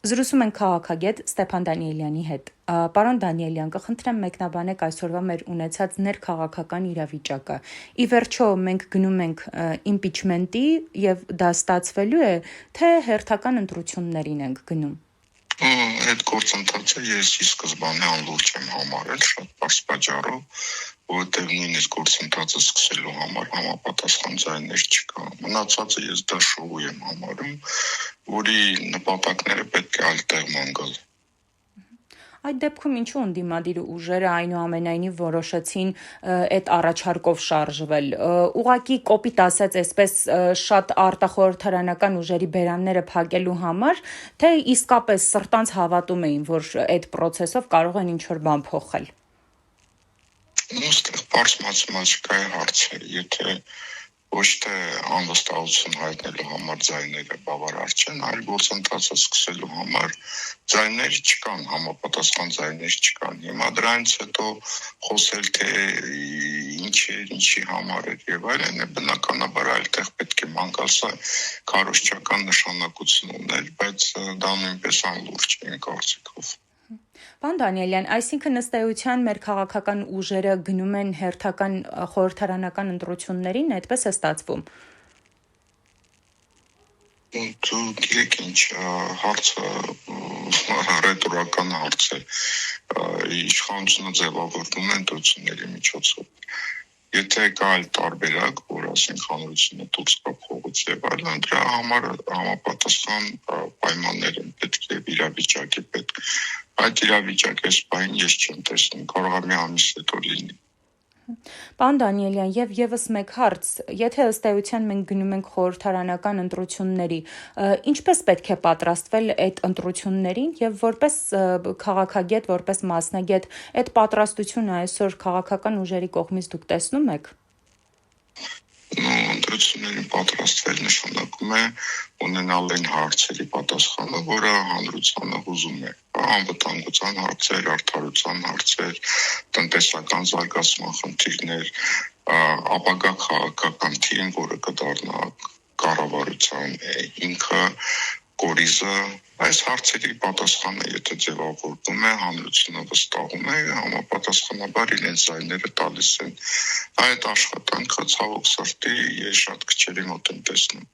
Զրուցում ենք քաղաքագետ Ստեփան Դանիելյանի հետ։ Պարոն Դանիելյան, կխնդրեմ մեկնաբանեք այսօրվա մեր ունեցած ներքաղաքական իրավիճակը։ Ի վերջո մենք գնում ենք իմպիչմենտի եւ դա ստացվելու է, թե հերթական ընտրություններին ենք գնում։ Այդ գործընթացը ես ի սկզբանե անլուրջ եմ համարել շատ բարձ պատճառով, որովհետև նույնիսկ գործընթացը սկսելու համար համապատասխան ձայներ չկա։ Մնացածը ես դա շոու եմ համարում, որի նպատակները պետք է այլ տեղ ման գալ։ Այդ դեպքում ինչու ընդդիմադիր ուժերը այնուամենայնիվ որոշեցին այդ առաջարկով շարժվել։ Ուղղակի կոպիտ ասած այսպես շատ արտախորհրդարանական ուժերի բերանները փակելու համար, թե իսկապես սրտանց հավատում էին, որ այդ process-ով կարող են ինչ-որ բան փոխել։ Այստեղ բարձ մաթեմատիկայի հարց է, եթե ոչ թե անվստահություն հայտնելու համար ձայները բավարար չեն, այլ գործընթացը սկսելու համար ձայներ չկան, համապատասխան ձայներ չկան։ Հիմա դրանից հետո խոսել թե ինչի համար էր եւ այլն, բնականաբար այլտեղ պետք է ման գալ, սա քարոզչական նշանակություն ուներ, բայց դա նույնպես անլուրջ է կարծիքով։ Պարոն Դանիելյան, այսինքն ըստ էության մեր քաղաքական ուժերը գնում են հերթական խորհրդարանական ընտրություններին, այդպես է ստացվում։ Դու գիտեք ինչ, հարցը ռետորական հարց է, իշխանությունը ձևավորվում է ընտրությունների միջոցով։ Եթե կա այլ տարբերակ, որ ասենք հանրությունը դուրս կա փողոց եւ այլն, դրա համար համապատասխան պայմաններ են պետք եւ իրավիճակի պետք։ Այդ իրավիճակը այս պահին ես չեմ տեսնում, կարող է մի ամիս հետո լինի։ Պարոն Դանիելյան, եւ եւս մեկ հարց, եթե ըստ էության մենք գնում ենք խորհրդարանական ընտրությունների, ինչպես պետք է պատրաստվել այդ ընտրություններին եւ որպես քաղաքագետ, որպես մասնագետ, այդ պատրաստությունը այսօր քաղաքական ուժերի կողմից դուք տեսնում եք։ Ընտրություններին պատրաստվել նշանակում է ունենալ այն հարցերի պատասխանը, որը հանրությանը հուզում է։ Անվտանգության հարցեր, արդարության հարցեր, տնտեսական զարգացման խնդիրներ, ապագա քաղաքական թիմ, որը կդառնա կառավարության ինքը, կորիզը, այս հարցերի պատասխանը եթե ձևավորվում է, հանրությունը վստահում է, համապատասխանաբար իրենց ձայները տալիս են։ Այդ աշխատանքը ցավոք սրտի ես շատ քչերի մոտ եմ տեսնում։